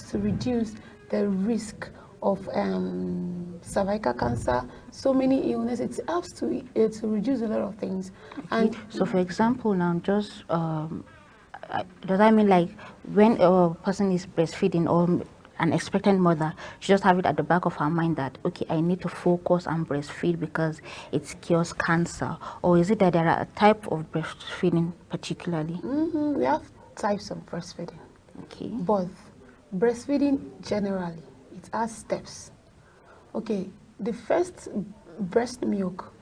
helps to reduce the risk of cervical cancer, so many illnesses. It helps to reduce a lot of things. Okay. And So, for example, now just does that mean like when a person is breastfeeding or an expectant mother, she just have it at the back of her mind that, okay, I need to focus on breastfeed because it cures cancer? Or is it that there are a type of breastfeeding particularly? we have types of breastfeeding. Okay. But breastfeeding generally, it has steps. Okay, the first breast milk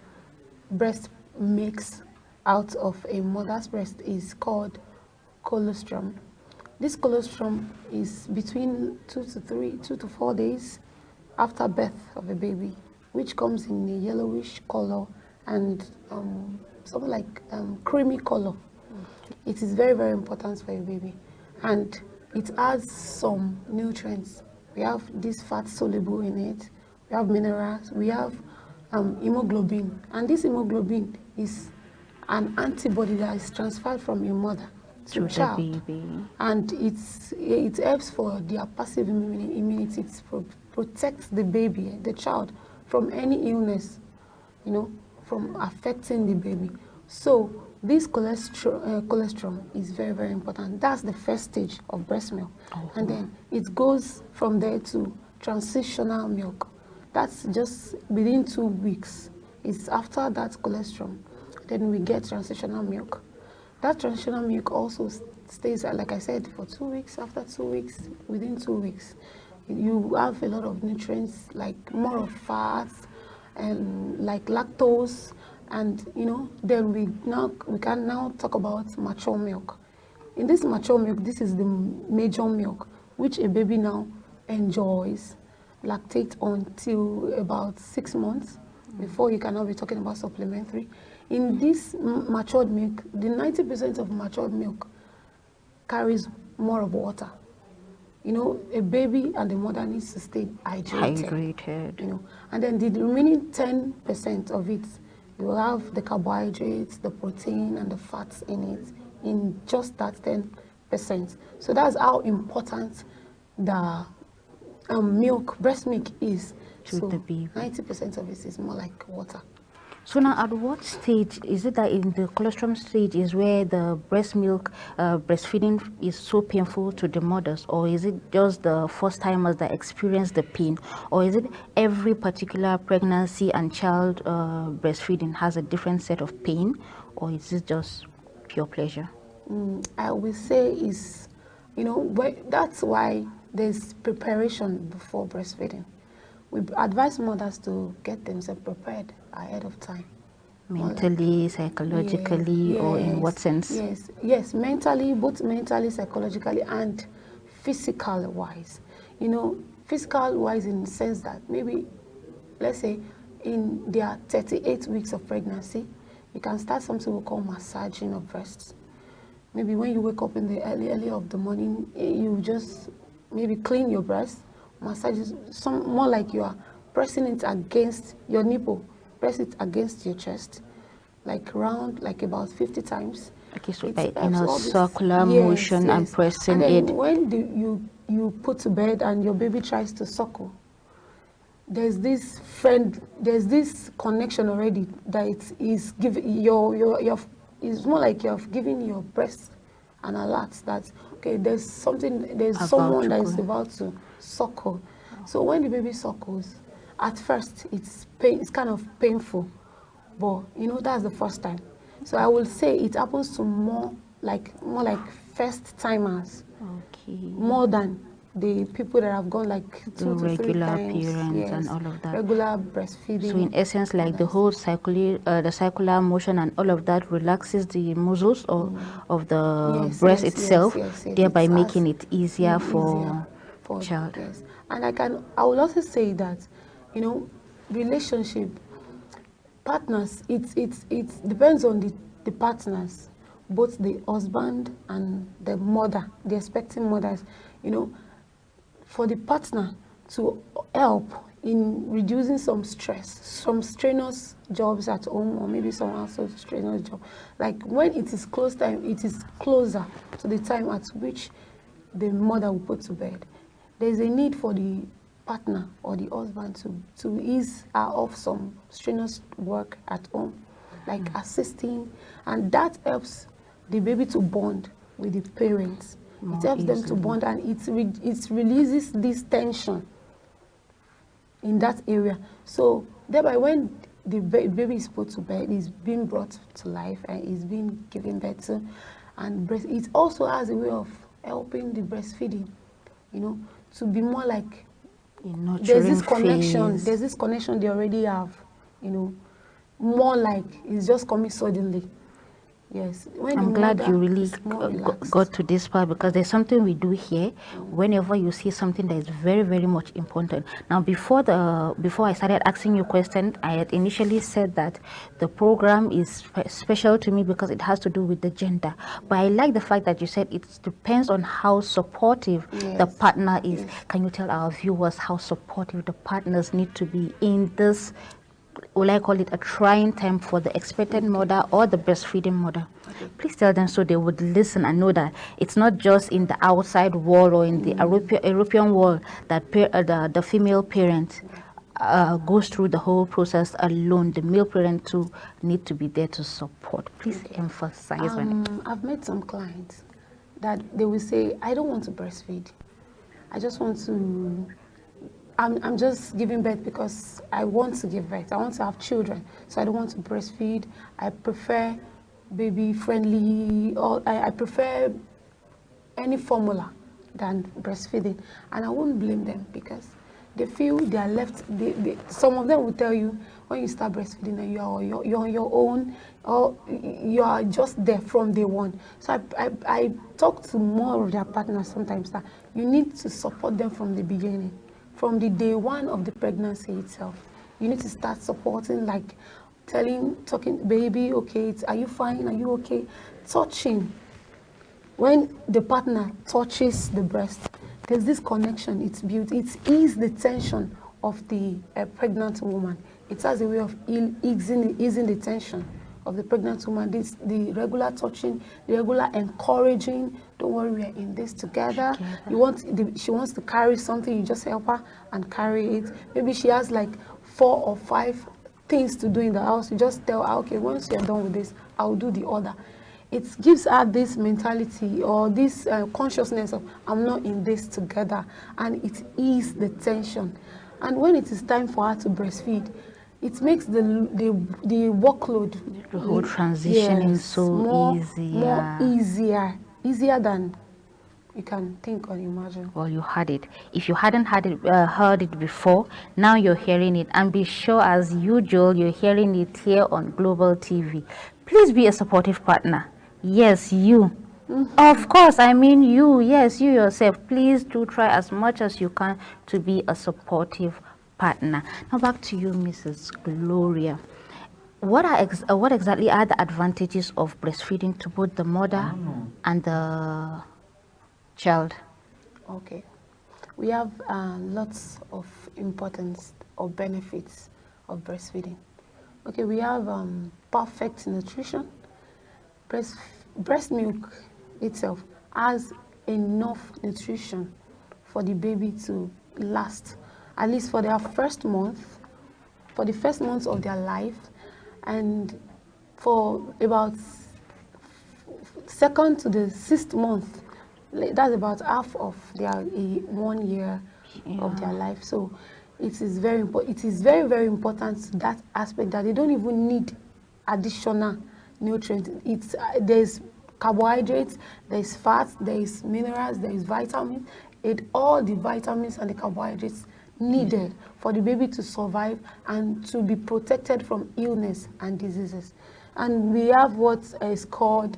breast makes out of a mother's breast is called colostrum. This colostrum is between 2 to 4 days after birth of a baby, which comes in a yellowish color and something like creamy color. It is very, very important for a baby, and it has some nutrients. We have this fat soluble in it, we have minerals, we have hemoglobin, and this hemoglobin is an antibody that is transferred from your mother to To the child, baby. and it helps for their passive immunity. It protects the baby, the child, from any illness, from affecting the baby. So this cholesterol is very, very important. That's the first stage of breast milk. And then it goes from there to transitional milk. That's just within 2 weeks. It's after that cholesterol. Then we get transitional milk. That transitional milk also stays, like I said, for 2 weeks. After 2 weeks, within 2 weeks, you have a lot of nutrients, like more of fats, and like lactose, and then we can now talk about mature milk. In this mature milk, this is the major milk which a baby now enjoys, lactate until about 6 months before you cannot be talking about supplementary. In this matured milk, the 90% of matured milk carries more of water. A baby and the mother needs to stay hydrated. And then the remaining 10% of it, you will have the carbohydrates, the protein, and the fats in it, in just that 10%. So that's how important the breast milk is. To the baby. 90% of it is more like water. So now, at what stage is it that in the colostrum stage is where the breast milk breastfeeding is so painful to the mothers, or is it just the first timers that experience the pain, or is it every particular pregnancy and child breastfeeding has a different set of pain, or is it just pure pleasure? I will say is, that's why there's preparation before breastfeeding. We advise mothers to get themselves prepared ahead of time. Mentally, psychologically, or in what sense? Yes, mentally, both mentally, psychologically, and physical wise. Physical wise in the sense that maybe, let's say, in their 38 weeks of pregnancy, you can start something we call massaging of breasts. Maybe when you wake up in the early of the morning, you just maybe clean your breast, massage it, more like you are pressing it against your nipple, press it against your chest, like about 50 times. Okay, so like in a circular motion and pressing it. And then when you put to bed and your baby tries to suckle, there's this connection already that is giving it's more like you're giving your breast an alert that, okay, there's someone that is about to suckle. So when the baby suckles, at first it's kind of painful, but that's the first time. So I will say it happens to more like first timers, more than the people that have gone like 2 to 3 times. Periods and all of that. Regular breastfeeding. So in essence, like the whole circular motion and all of that relaxes the muscles of the breast itself, thereby making it easier for child. Yes. And I will also say that, relationship partners, it depends on the partners, both the husband and the mother, the expecting mothers. For the partner to help in reducing some stress, some strenuous jobs at home, or maybe some also strenuous job. Like when it is closer to the time at which the mother will put to bed. there's a need for the partner or the husband to ease her off some strenuous work at home, like assisting, and that helps the baby to bond with the parents. More It helps them to easily. bond, and it releases this tension in that area. So thereby, when the baby is put to bed, is being brought to life and is being given birth to, and it also has a way of helping the breastfeeding, you know, to be more like In there's this nurturing connection. phase. There's this connection they already have, you know, more like it's just coming suddenly. Yes, when I'm the glad mother you really is more relaxed. got to this part, because there's something we do here whenever you see something that is very, very much important. Now, before I started asking you questions, I had initially said that the program is special to me because it has to do with the gender. But I like the fact that you said it depends on how supportive the Yes. partner is. Yes. Can you tell our viewers how supportive the partners need to be in this, will I call it a trying time for the expectant mother or the breastfeeding mother? Okay. Please tell them so they would listen and know that it's not just in the outside world or in the European world that the female parent goes through the whole process alone. The male parent too need to be there to support. Please emphasize on it. I've met some clients that they will say, I don't want to breastfeed. I just want to, I'm just giving birth because I want to give birth. I want to have children. So I don't want to breastfeed. I prefer baby friendly, or I prefer any formula than breastfeeding. And I won't blame them because they feel they are left. Some of them will tell you when you start breastfeeding and you're on your own, or you are just there from day one. So I talk to more of their partners sometimes that you need to support them from the beginning, from the day one of the pregnancy itself. You need to start supporting, like talking, baby, okay, are you fine? Are you okay? Touching. When the partner touches the breast, there's this connection, it's built. It eases the tension of the pregnant woman. It has a way of easing the tension of the pregnant woman. The regular touching, the regular encouraging. Don't worry, we are in this together. She wants to carry something, you just help her and carry it. Maybe she has like 4 or 5 things to do in the house. You just tell her, okay, once you're done with this, I'll do the other. It gives her this mentality or this consciousness of, I'm not in this together, and it eases the tension. And when it is time for her to breastfeed, it makes the workload, The whole transition is so easier than you can think or imagine. Well, you had it. If you hadn't heard it before, now you're hearing it. And be sure, as usual, you're hearing it here on Global TV. Please be a supportive partner. Yes, you. Of course, I mean you. Yes, you yourself. Please do try as much as you can to be a supportive partner. Now back to you, Mrs. Gloria. What exactly are the advantages of breastfeeding to both the mother and the child? Okay, we have lots of importance or benefits of breastfeeding. Okay, we have perfect nutrition. Breast milk itself has enough nutrition for the baby to last, at least for their first month, for the first months of their life, and for about 2nd to the 6th month. That's about half of their 1 year of their life. So it is very important. It is very, very important to that aspect that they don't even need additional nutrients. There's carbohydrates, there's fats, there's minerals, there's vitamins. All the vitamins and the carbohydrates needed for the baby to survive and to be protected from illness and diseases. And we have what is called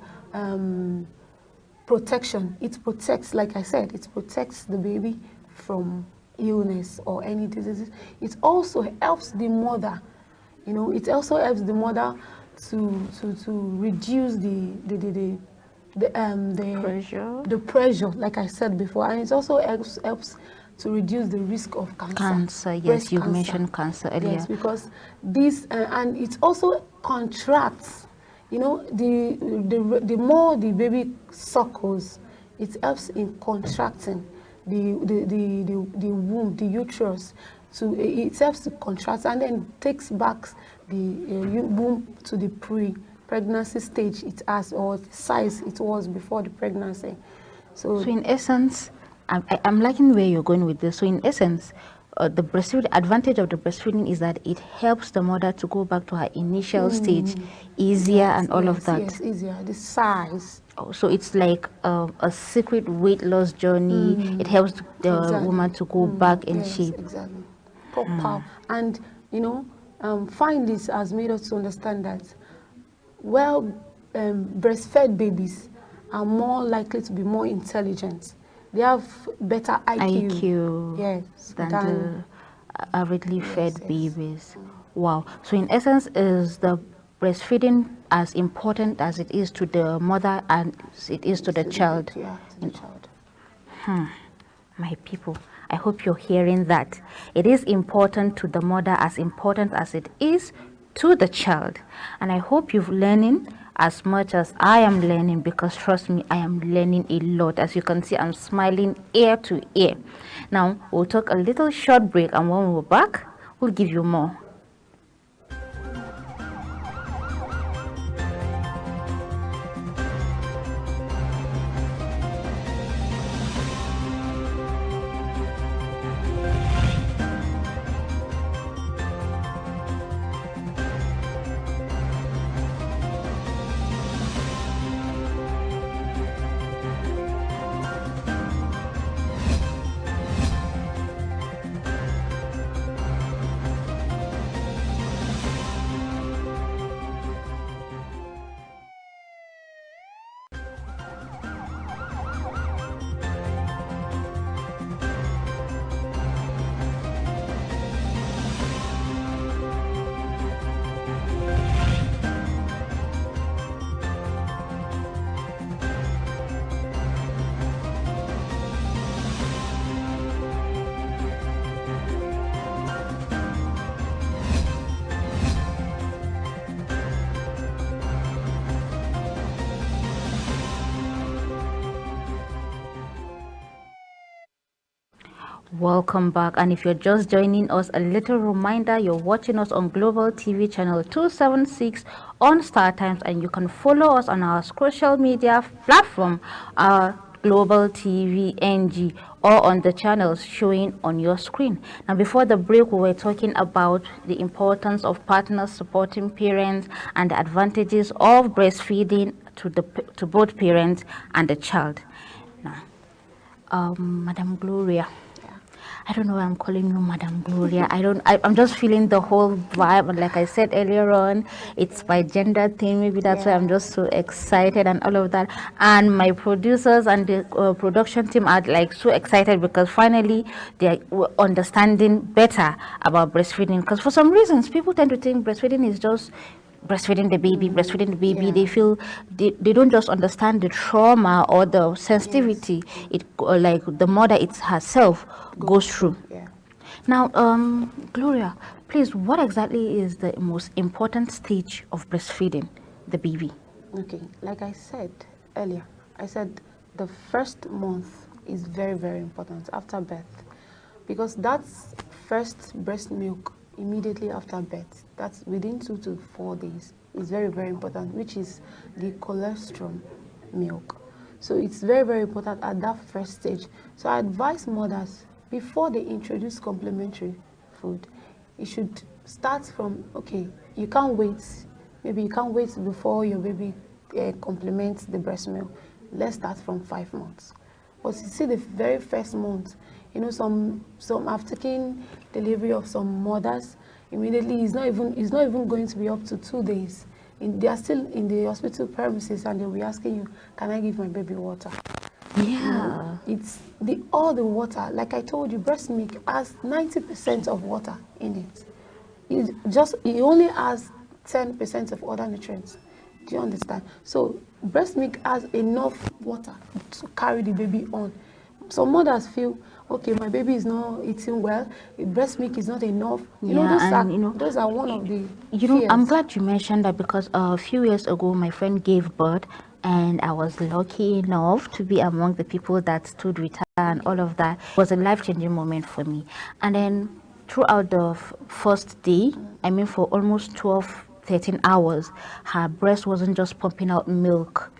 protection. It protects, like I said, it protects the baby from illness or any diseases. It also helps the mother, it also helps the mother to reduce the pressure, like I said before, and it also helps to reduce the risk of cancer. Cancer, yes, you mentioned cancer earlier. Yes, because this and it also contracts. The more the baby suckles, it helps in contracting the womb, the uterus, it helps to contract and then takes back the womb to the pre-pregnancy stage it has, or the size it was before the pregnancy. So in essence, I'm liking where you're going with this. So in essence, the breastfeeding advantage of the breastfeeding is that it helps the mother to go back to her initial stage easier, and all of that. Yes, easier. The size. Oh, so it's like a secret weight loss journey. It helps the woman to go back in shape. Exactly. Proper. And findings has made us to understand that breastfed babies are more likely to be more intelligent. They have better IQ. Yes, than the averagely fed babies. Wow. So in essence, is the breastfeeding as important as it is to the mother and it is to the child? Yeah, to the child. My people, I hope you're hearing that. It is important to the mother as important as it is to the child. And I hope you're learning as much as I am learning, because trust me, I am learning a lot. As you can see, I'm smiling ear to ear. Now, we'll take a little short break, and when we're back, we'll give you more. Welcome back, and if you're just joining us, a little reminder, you're watching us on Global TV channel 276 on Star Times, and you can follow us on our social media platform, Global TV NG, or on the channels showing on your screen. Now, before the break, we were talking about the importance of partners supporting parents and the advantages of breastfeeding to both parents and the child. Now, Madam Gloria, I don't know why I'm calling you Madam Gloria. I'm just feeling the whole vibe. And like I said earlier on, it's my gender thing. Maybe that's why I'm just so excited and all of that. And my producers and the production team are like so excited because finally they're understanding better about breastfeeding. Because for some reasons, people tend to think breastfeeding is just breastfeeding the baby. They feel they don't just understand the trauma or the sensitivity it like the mother herself goes through. Now, Gloria, please, what exactly is the most important stage of breastfeeding the baby? Okay, like I said earlier, I said the first month is very, very important after birth, because that's first breast milk immediately after birth, that's within 2 to 4 days, is very, very important, which is the colostrum milk. So it's very, very important at that first stage. So I advise mothers, before they introduce complementary food, it should start from, okay, you can't wait, maybe you can't wait before your baby complements the breast milk. Let's start from 5 months. But you see, the very first month, you know, some have taken delivery of some mothers immediately. It's not even going to be up to 2 days. They are still in the hospital premises, and they'll be asking you, "Can I give my baby water?" Yeah. You know, it's all the water. Like I told you, breast milk has 90% of water in it. It only has 10% of other nutrients. Do you understand? So breast milk has enough water to carry the baby on. Some mothers feel, okay, my baby is not eating well, breast milk is not enough. Those are one of the fears. I'm glad you mentioned that, because a few years ago my friend gave birth and I was lucky enough to be among the people that stood with her and all of that. It was a life-changing moment for me. And then throughout the first day, I mean for almost 12, 13 hours, her breast wasn't just pumping out milk,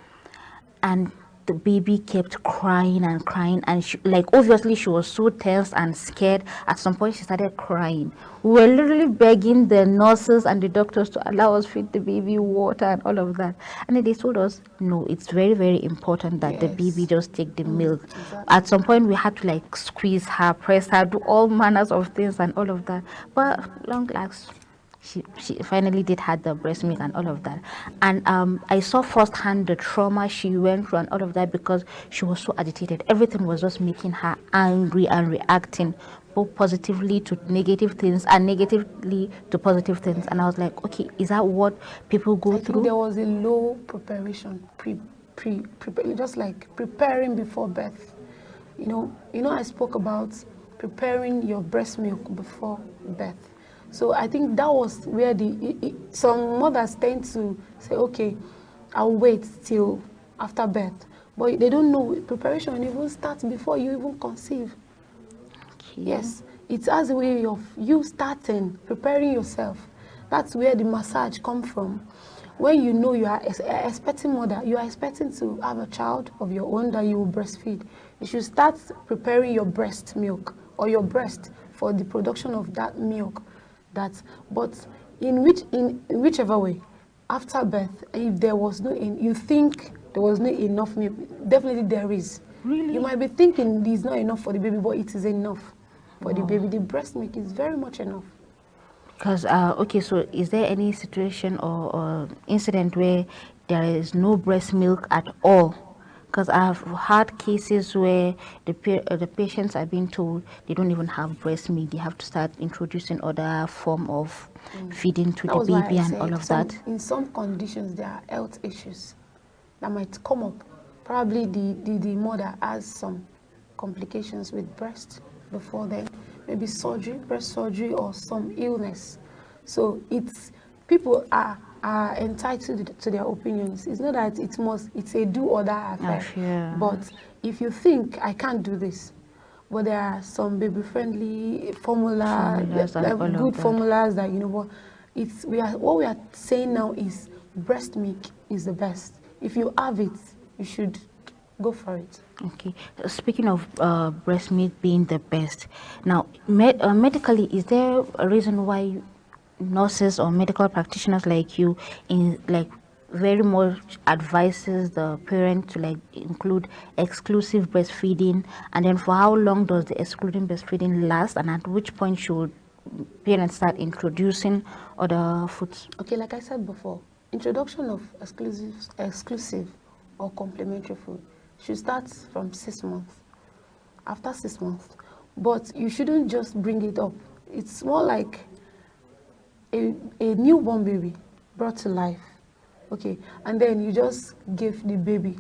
and the baby kept crying and crying, and she, like, obviously she was so tense and scared. At some point she started crying. We were literally begging the nurses and the doctors to allow us feed the baby water and all of that, and then they told us no, it's very, very important that the baby Yes. just take the milk. Exactly. At some point we had to like squeeze her, press her, do all manners of things and all of that, but long last she finally did had the breast milk and all of that. And I saw firsthand the trauma she went through and all of that, because she was so agitated. Everything was just making her angry and reacting both positively to negative things and negatively to positive things. And I was like, okay, is that what people go I through? think there was a low preparation, just like preparing before birth. You know, I spoke about preparing your breast milk before birth. So I think that was where some mothers tend to say, okay, I'll wait till after birth. But they don't know preparation even starts before you even conceive. Okay. Yes, it's as a way of you starting, preparing yourself. That's where the massage comes from. When you know you are expecting mother, you are expecting to have a child of your own that you will breastfeed. You should start preparing your breast milk or your breast for the production of that milk. But in whichever way, after birth, if there was no, you think there was not enough milk, definitely there is. Really? You might be thinking it's not enough for the baby, but it is enough for the Wow. baby. The breast milk is very much enough. Because okay, so is there any situation or incident where there is no breast milk at all? Because I've had cases where the patients are being told they don't even have breast milk. They have to start introducing other form of feeding to That the was why baby I and all said of that. in some conditions there are health issues that might come up. Probably the mother has some complications with breast before then, maybe surgery, breast surgery, or some illness. So people are entitled to their opinions. It's not that it's a do or die affair. Yeah. But if you think I can't do this, but there are some baby-friendly Formulas and all of good that. formulas that what what we are saying now is breast milk is the best. If you have it, you should go for it. Okay. Speaking of breast milk being the best, now medically, is there a reason why nurses or medical practitioners like you in like very much advises the parent to like include exclusive breastfeeding, and then for how long does the excluding breastfeeding last, and at which point should parents start introducing other foods? Okay, like I said before, introduction of exclusive or complementary food should start from 6 months. After 6 months, but you shouldn't just bring it up. It's more like a newborn baby brought to life, okay, and then you just give the baby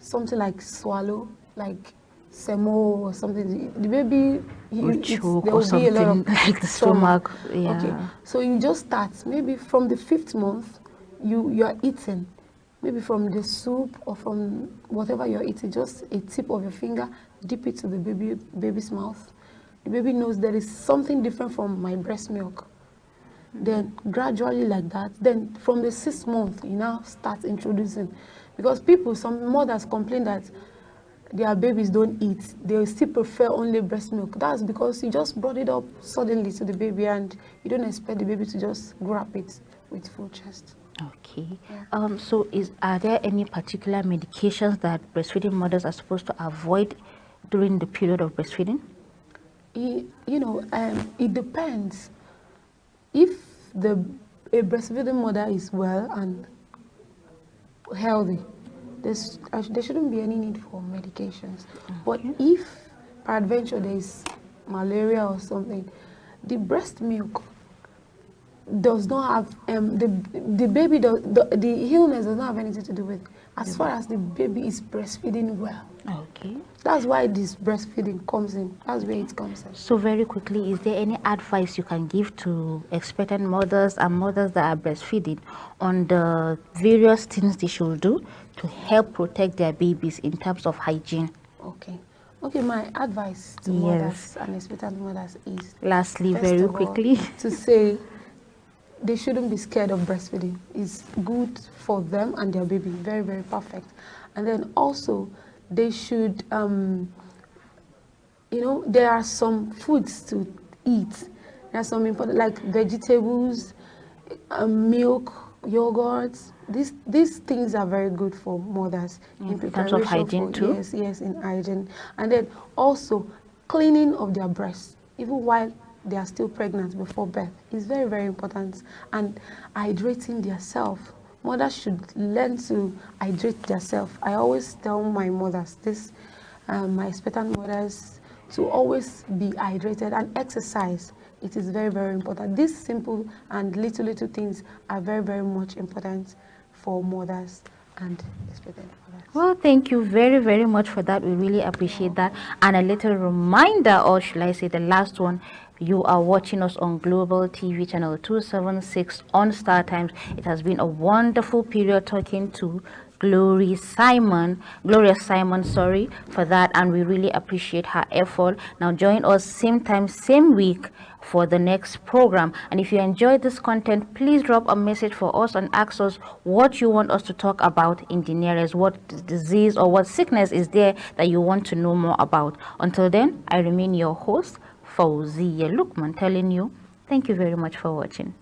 something like swallow, like semo or something. The baby, Or choke there or will be a lot something of like the stomach. stomach. Yeah. Okay, so you just start maybe from the 5th month. You are eating, maybe from the soup or from whatever you're eating, just a tip of your finger, dip it to the baby's mouth. The baby knows there is something different from my breast milk. Then gradually like that, then from the 6th month you now start introducing, because some mothers complain that their babies don't eat, they still prefer only breast milk. That's because you just brought it up suddenly to the baby and you don't expect the baby to just grab it with full chest. Okay. Yeah. So are there any particular medications that breastfeeding mothers are supposed to avoid during the period of breastfeeding? It depends. If a breastfeeding mother is well and healthy, there shouldn't be any need for medications. But if peradventure there is malaria or something, the breast milk does not have the baby the illness does not have anything to do with as far as the baby is breastfeeding well. Okay. That's why this breastfeeding comes in. That's where it comes in. So very quickly, is there any advice you can give to expectant mothers and mothers that are breastfeeding on the various things they should do to help protect their babies in terms of hygiene? Okay. Okay, my advice to Yes. mothers and expectant mothers is, Lastly, first very of all, quickly. to say they shouldn't be scared of breastfeeding. It's good for them and their baby. Very, very perfect. And then also, they should, you know, there are some foods to eat. There are some important, like vegetables, milk, yogurts. These things are very good for mothers In terms of hygiene too? Yes, yes, in hygiene. And then also cleaning of their breasts, even while they are still pregnant before birth, is very, very important. And hydrating themselves. Mothers should learn to hydrate themselves. I always tell my mothers this, my expectant mothers, to always be hydrated and exercise. It is very, very important. These simple and little things are very, very much important for mothers and expectant mothers. Well, thank you very, very much for that. We really appreciate that. And a little reminder, or should I say the last one, you are watching us on Global TV channel 276 on Star Times. It has been a wonderful period talking to Gloria Simon, sorry for that, and we really appreciate her effort. Now join us same time, same week for the next program. And if you enjoyed this content, please drop a message for us and ask us what you want us to talk about in the nearest, what disease or what sickness is there that you want to know more about. Until then, I remain your host, Fauziya Lukman, telling you thank you very much for watching.